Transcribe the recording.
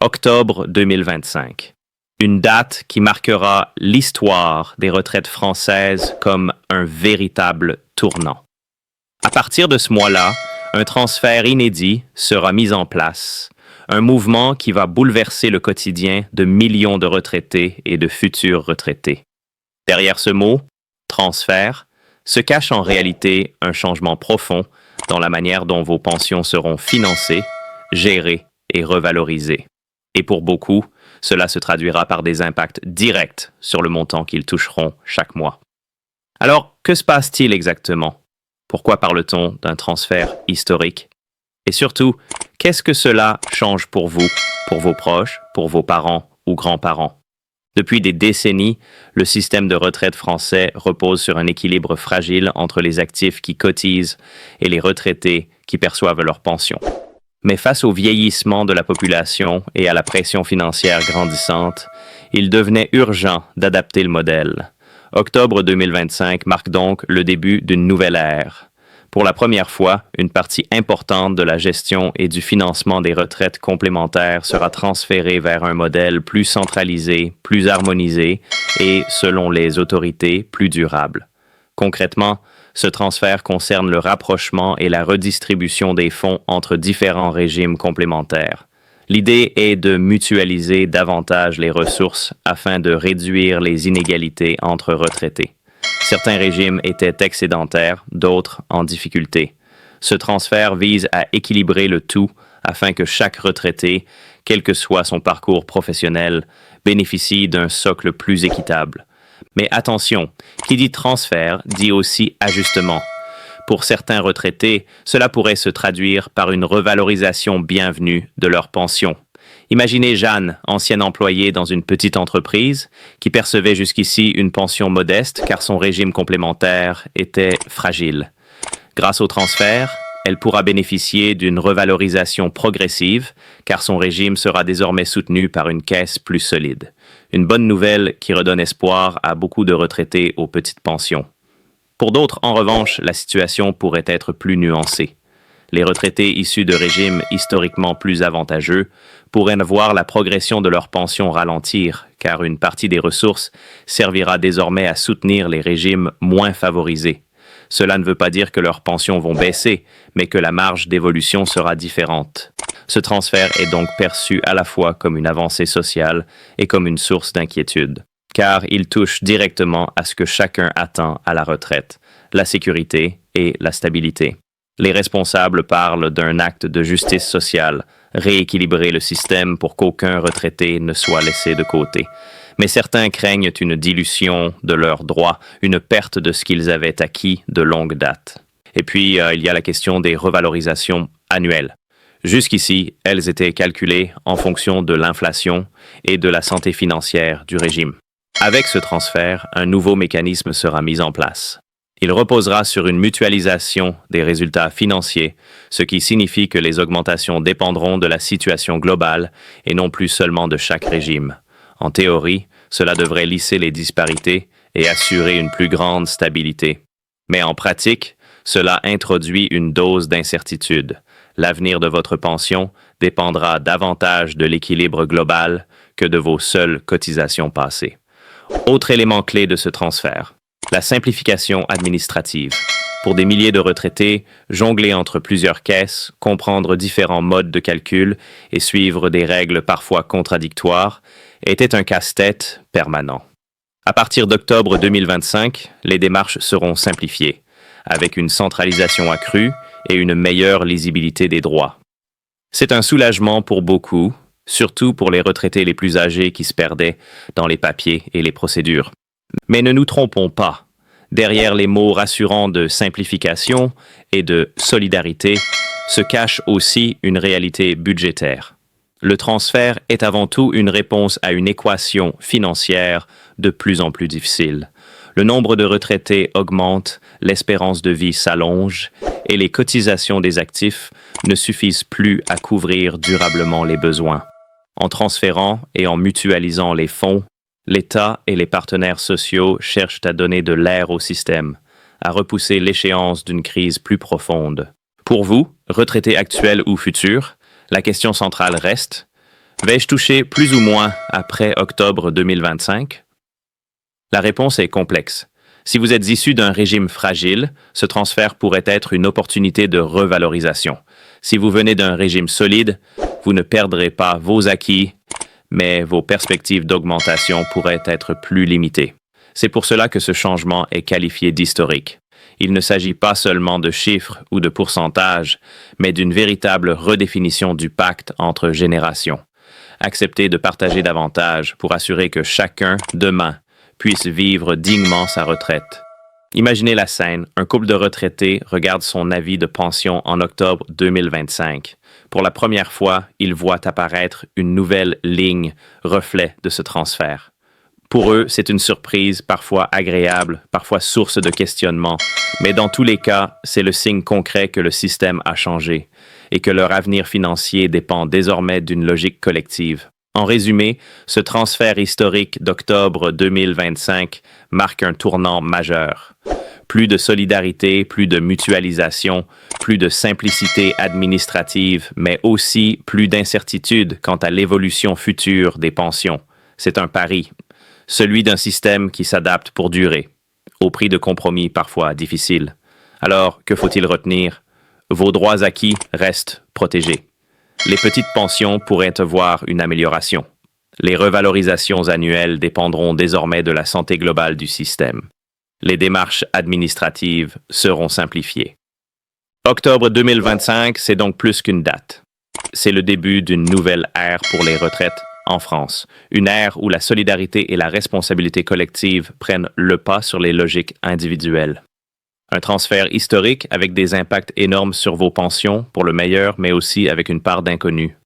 octobre 2025. Une date qui marquera l'histoire des retraites françaises comme un véritable tournant. À partir de ce mois-là, un transfert inédit sera mis en place, un mouvement qui va bouleverser le quotidien de millions de retraités et de futurs retraités. Derrière ce mot, transfert, se cache en réalité un changement profond dans la manière dont vos pensions seront financées, gérées et revalorisées. Et pour beaucoup, cela se traduira par des impacts directs sur le montant qu'ils toucheront chaque mois. Alors, que se passe-t-il exactement? Pourquoi parle-t-on d'un transfert historique? Et surtout, qu'est-ce que cela change pour vous, pour vos proches, pour vos parents ou grands-parents? Depuis des décennies, le système de retraite français repose sur un équilibre fragile entre les actifs qui cotisent et les retraités qui perçoivent leur pension. Mais face au vieillissement de la population et à la pression financière grandissante, il devenait urgent d'adapter le modèle. Octobre 2025 marque donc le début d'une nouvelle ère. Pour la première fois, une partie importante de la gestion et du financement des retraites complémentaires sera transférée vers un modèle plus centralisé, plus harmonisé et, selon les autorités, plus durable. Concrètement, ce transfert concerne le rapprochement et la redistribution des fonds entre différents régimes complémentaires. L'idée est de mutualiser davantage les ressources afin de réduire les inégalités entre retraités. Certains régimes étaient excédentaires, d'autres en difficulté. Ce transfert vise à équilibrer le tout afin que chaque retraité, quel que soit son parcours professionnel, bénéficie d'un socle plus équitable. Mais attention, qui dit transfert dit aussi ajustement. Pour certains retraités, cela pourrait se traduire par une revalorisation bienvenue de leur pension. Imaginez Jeanne, ancienne employée dans une petite entreprise, qui percevait jusqu'ici une pension modeste car son régime complémentaire était fragile. Grâce au transfert, elle pourra bénéficier d'une revalorisation progressive car son régime sera désormais soutenu par une caisse plus solide. Une bonne nouvelle qui redonne espoir à beaucoup de retraités aux petites pensions. Pour d'autres, en revanche, la situation pourrait être plus nuancée. Les retraités issus de régimes historiquement plus avantageux pourraient voir la progression de leur pension ralentir, car une partie des ressources servira désormais à soutenir les régimes moins favorisés. Cela ne veut pas dire que leurs pensions vont baisser, mais que la marge d'évolution sera différente. Ce transfert est donc perçu à la fois comme une avancée sociale et comme une source d'inquiétude, car il touche directement à ce que chacun attend à la retraite, la sécurité et la stabilité. Les responsables parlent d'un acte de justice sociale, rééquilibrer le système pour qu'aucun retraité ne soit laissé de côté. Mais certains craignent une dilution de leurs droits, une perte de ce qu'ils avaient acquis de longue date. Et puis, il y a la question des revalorisations annuelles. Jusqu'ici, elles étaient calculées en fonction de l'inflation et de la santé financière du régime. Avec ce transfert, un nouveau mécanisme sera mis en place. Il reposera sur une mutualisation des résultats financiers, ce qui signifie que les augmentations dépendront de la situation globale et non plus seulement de chaque régime. En théorie, cela devrait lisser les disparités et assurer une plus grande stabilité. Mais en pratique, cela introduit une dose d'incertitude. L'avenir de votre pension dépendra davantage de l'équilibre global que de vos seules cotisations passées. Autre élément clé de ce transfert. La simplification administrative. Pour des milliers de retraités, jongler entre plusieurs caisses, comprendre différents modes de calcul et suivre des règles parfois contradictoires était un casse-tête permanent. À partir d'octobre 2025, les démarches seront simplifiées, avec une centralisation accrue et une meilleure lisibilité des droits. C'est un soulagement pour beaucoup, surtout pour les retraités les plus âgés qui se perdaient dans les papiers et les procédures. Mais ne nous trompons pas, derrière les mots rassurants de simplification et de solidarité se cache aussi une réalité budgétaire. Le transfert est avant tout une réponse à une équation financière de plus en plus difficile. Le nombre de retraités augmente, l'espérance de vie s'allonge et les cotisations des actifs ne suffisent plus à couvrir durablement les besoins. En transférant et en mutualisant les fonds, l'État et les partenaires sociaux cherchent à donner de l'air au système, à repousser l'échéance d'une crise plus profonde. Pour vous, retraités actuels ou futurs, la question centrale reste: Vais-je toucher plus ou moins après octobre 2025? La réponse est complexe. Si vous êtes issu d'un régime fragile, ce transfert pourrait être une opportunité de revalorisation. Si vous venez d'un régime solide, vous ne perdrez pas vos acquis, mais vos perspectives d'augmentation pourraient être plus limitées. C'est pour cela que ce changement est qualifié d'historique. Il ne s'agit pas seulement de chiffres ou de pourcentages, mais d'une véritable redéfinition du pacte entre générations. Acceptez de partager davantage pour assurer que chacun, demain, puisse vivre dignement sa retraite. Imaginez la scène, un couple de retraités regarde son avis de pension en octobre 2025. Pour la première fois, ils voient apparaître une nouvelle ligne, reflet de ce transfert. Pour eux, c'est une surprise, parfois agréable, parfois source de questionnement, mais dans tous les cas, c'est le signe concret que le système a changé et que leur avenir financier dépend désormais d'une logique collective. En résumé, ce transfert historique d'octobre 2025 marque un tournant majeur. Plus de solidarité, plus de mutualisation, plus de simplicité administrative, mais aussi plus d'incertitude quant à l'évolution future des pensions. C'est un pari, celui d'un système qui s'adapte pour durer, au prix de compromis parfois difficiles. Alors, que faut-il retenir? Vos droits acquis restent protégés. Les petites pensions pourraient avoir une amélioration. Les revalorisations annuelles dépendront désormais de la santé globale du système. Les démarches administratives seront simplifiées. Octobre 2025, c'est donc plus qu'une date. C'est le début d'une nouvelle ère pour les retraites en France. Une ère où la solidarité et la responsabilité collective prennent le pas sur les logiques individuelles. Un transfert historique avec des impacts énormes sur vos pensions, pour le meilleur, mais aussi avec une part d'inconnu.